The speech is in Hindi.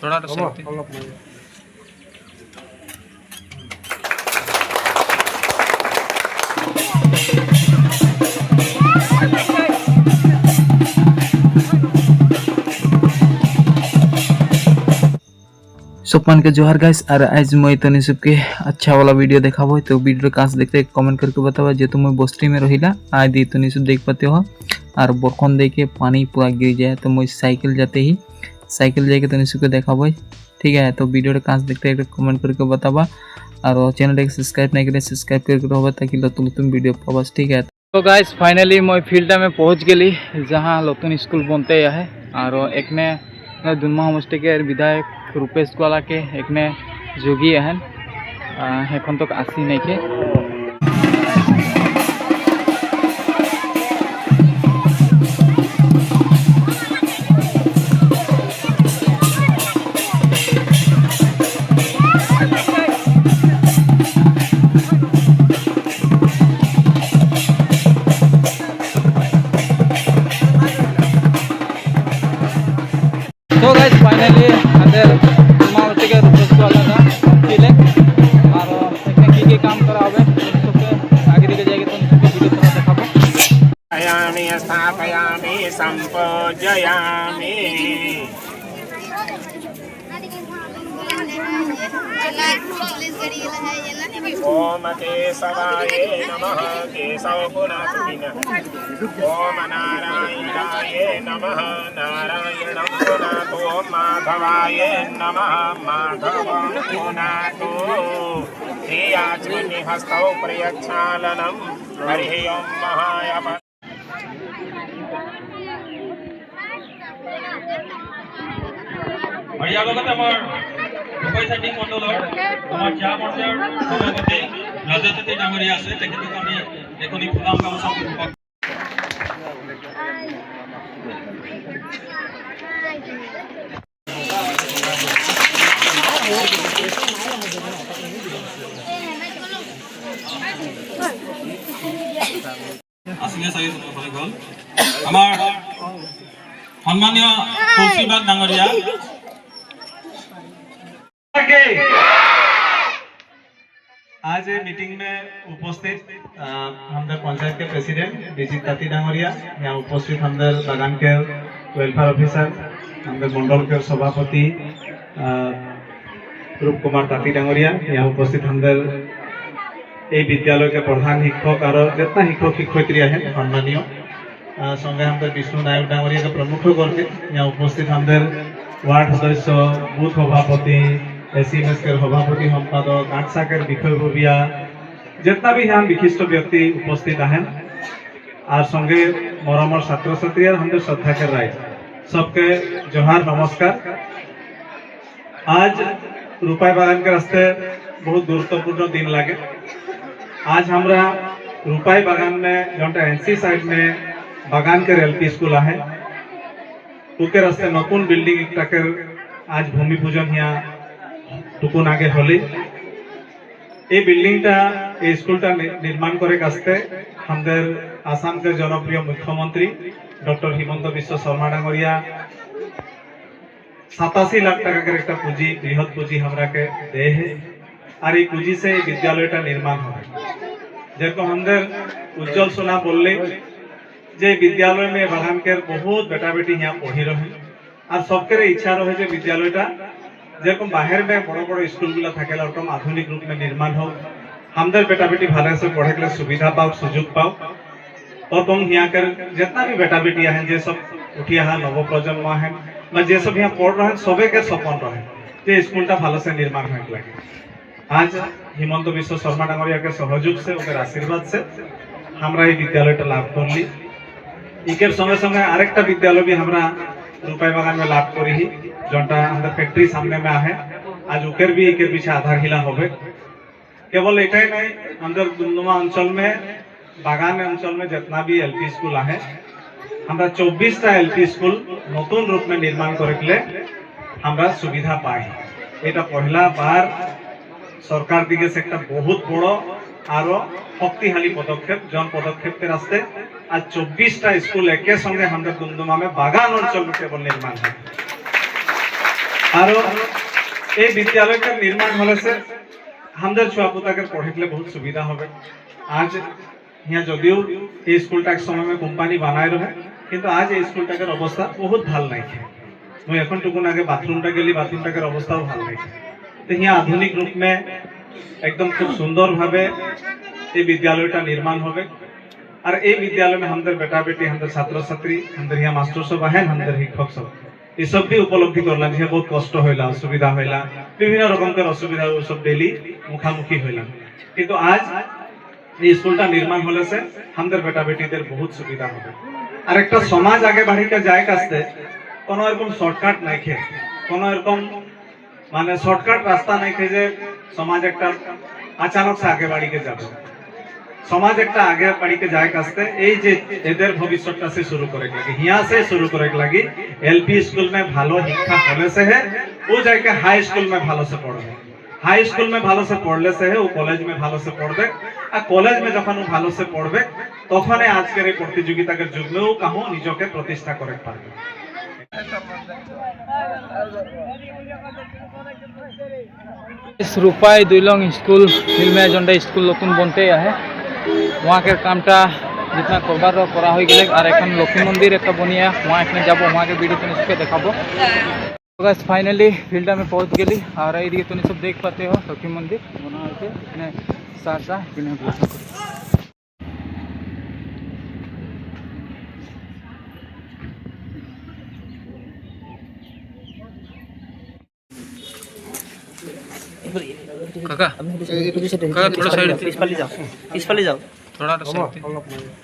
थोड़ा तो सकते सोपान के जोहार गाइस और आज मैं तनी सबके अच्छा वाला वीडियो देखाबो। तो वीडियो कास देखते कमेंट करके बतावा जेतु मैं बस्ती में रहिला आज दी तनी सब देख पाते हो और बरखन दे के पानी पूरा गिर जाए तो मैं साइकिल जाते ही साइकिल जाके तनी सबके देखाबो। ठीक है, तो वीडियो कास देखते कमेंट करके बतावा और चैनल को सब्सक्राइब नहीं करे सब्सक्राइब करके रहो ताकि नतुन नतुन वीडियो पाबस। ठीक है, तो गाइस फाइनली मैं फील्ड में पहुंच गली जहाँ नतुन स्कूल बनते है और एक ने दुनमा होमस्टे के विधायक रूपेश वाला के एक ने जोगी आहन एखन तक आसी नहीं के। तो गाइस फाइनली अंदर मावती के रूपेश वाला का मिले और देखने की काम करा होवे सबके आगे दिखे जाएगी तो सबके वीडियो थोड़ा दिखाबो। आयामि स्थापयामि संपूजयामि ओम केशवाय नमः केशव पुनः ओम नारायणाय नमः नारायणं पुनः ओम माधवाय नमः माधवं पुनः श्रीयाचमनि हस्तौ प्रयच्छालनं हरिः ओम महायम। बढ़िया लगत আমার উপায় সেটিং মণ্ডলৰ আমাৰ চা মণ্ডলৰ সভাপতি ৰাজেন্দ্ৰ ডাঙৰীয়া আছে তেখেতক আমি এখনি ফুলাম গামোচা আসলে চাই হলে গল আমাৰ সম্মানীয় তুলসীবাগ ডাঙৰীয়া आज मीटिंग में उपस्थित हमदर पंचायत के प्रेसिडेंट विजित ताती डांगरिया, यहाँ उपस्थित हमदर बागान के वेलफेयर ऑफिसर, हमदर मंडल के सभापति रूप कुमार ताती डांगरिया, यहाँ उपस्थित हमदर ए विद्यालय के प्रधान शिक्षक और जितना शिक्षक शिक्षयित्री है सम्मानीय संगे हमदर विष्णु नायक डांगरिया के प्रमुख गर्जित, यहाँ उपस्थित हमदर वार्ड सदस्य बूथ सभापति एसएमएस के सभापति सम्पादक आठसाकर विषयबबिया जितना भी यहाँ विशिष्ट व्यक्ति उपस्थित हैं और संगे मरमर छात्र छात्री और हमने श्रद्धा कर राय सबके जोहार नमस्कार। आज रूपाई बागान के रास्ते बहुत गुरुत्वपूर्ण दिन लगे। आज हमारा रूपाई बागान में जो एनसी साइड में बागान के एलपी स्कूल है उनके रास्ते नतून बिल्डिंग एक आज भूमि पूजन यहाँ टुकुन आगे हली ये बिल्डिंगटा ये स्कूलटा निर्माण करे कास्ते हमदेर आसाम के जनप्रिय मुख्यमंत्री डॉक्टर हिमंत बिश्व शर्मा डांगरिया 87 लाख टाका के एक पुंजी बृहद पुंजी हमरा के दे है और ये पुंजी से विद्यालयटा निर्माण हो जेरकम हमदेर उज्जवल सोना बोलले जे विद्यालय में बागान के बहुत बेटा बेटी यहाँ पढ़ी रहे और सबके इच्छा रहे जे विद्यालयटा जेरकम बाहर में बड़ बड़ स्कूल गुला थाकेला ओरकम आधुनिक रूप में निर्माण हो हमदर बेटा बेटी भाले से पढ़े के सुविधा पाओ सुযোগ पाओ और तुम यहाँ कर जितना भी बेटा बेटी हैं जे सब उठिया है नव प्रजन्म है मैं जे सब यहाँ पढ़ रहे हैं सबे के सपन रहे जे स्कूलटा भालो से निर्माण हो लगे। आज हिमंत बिश्व शर्मा डांगरिया के सहयोग से उनके आशीर्वाद से हमरा ये विद्यालयटा लाभ कर ली इकर संगे संगे आरेकटा विद्यालय भी हमरा रूपाई बागान में लाभ करी ही जोटा हम फैक्ट्री सामने में आहे आज उकेर भी एक पीछे आधार हिला होबे केवल एटाई नहीं अंदर दुमदुमा अंचल में बागान अंचल में जितना भी एलपी स्कूल आहे हमरा 24टा एलपी स्कूल नतून रूप में निर्माण करे हमरा सुविधा पाई एटा पहला बार सरकार दिगे से एक बहुत बड़ और शक्तिशाली पदक्षेप जन पदक्षेप के रास्ते आज 24टा स्कूल एक संगे हमदर दुमदुमा में बागान अंचल में केवल निर्माण है और ये विद्यालय का निर्माण होने से हमारे छुआ पुता के पढ़े बहुत सुविधा होगा। आज यहाँ जदिव ये स्कूलटा एक समय में कोम्पानी बनाए रहे किंतु आज ये स्कूलटाकर अवस्था बहुत भल नहीं है। मैं এখন টুকুন आगे बाथरूमटा गेली बाथरूमटाकर अवस्थाও ভাল नहीं है। तो यहाँ आधुनिक रूप में एकदम खूब सुंदर भावे ये विद्यालयटा निर्माण होगा। और ये विद्यालय में हमारे बेटा बेटी हमारे छात्र छात्री हमारे यहाँ मास्टर सब आए हमारे शिक्षक सब ये सब भी उपलब्धि करलाम जे बहुत कष्ट होला असुविधा होला विभिन्न रकमकर असुविधा सब डेली मुखामुखी होला किंतु आज ये स्कूलटा निर्माण होने से हमारे बेटा बेटीদের बहुत सुविधा হবে। আর একটা সমাজ আগে বাড়িতে যায় কাছে কোনো এরকম শর্টকাট নাই खे কোনো এরকম মানে শর্টকাট রাস্তা নাই खे যে সমাজ একটা अचानक से आगे বাড়িতে যাবে। समाज एक आगे बढ़ी के जाए कास्ते एদের भविष्यटा से शुरू करे लगी यहाँ से शुरू करे लगी एलपी स्कूल में भालो शिक्षा होने से है वो जाके हाई स्कूल में भालो से पढ़े हाई स्कूल में भालो से पढ़ले से है वो कॉलेज में भालो से पढ़बे और कॉलेज में जखन वो भालो से पढ़बे तखने आजकेर प्रतियोगिता के जुग में वो कहूँ निजके प्रतिष्ठा करे पारबे। रूपाई दुईलंग स्कूल फिल्म एजेंडा स्कूल नतून बनते है वहाँ के कामटा जितना करबार करा हो गए और एखन लक्ष्मी मंदिर एक बनिया वहाँ एखने जब वहाँ के वीडियो तो सबके देखाबो। गाइस फाइनली फील्ड में पहुँच गली और ये तुम सब देख पाते हो लक्ष्मी मंदिर बना है सहरसा काका काका थोड़ा साइड पिछवाली जाओ थोड़ा साइड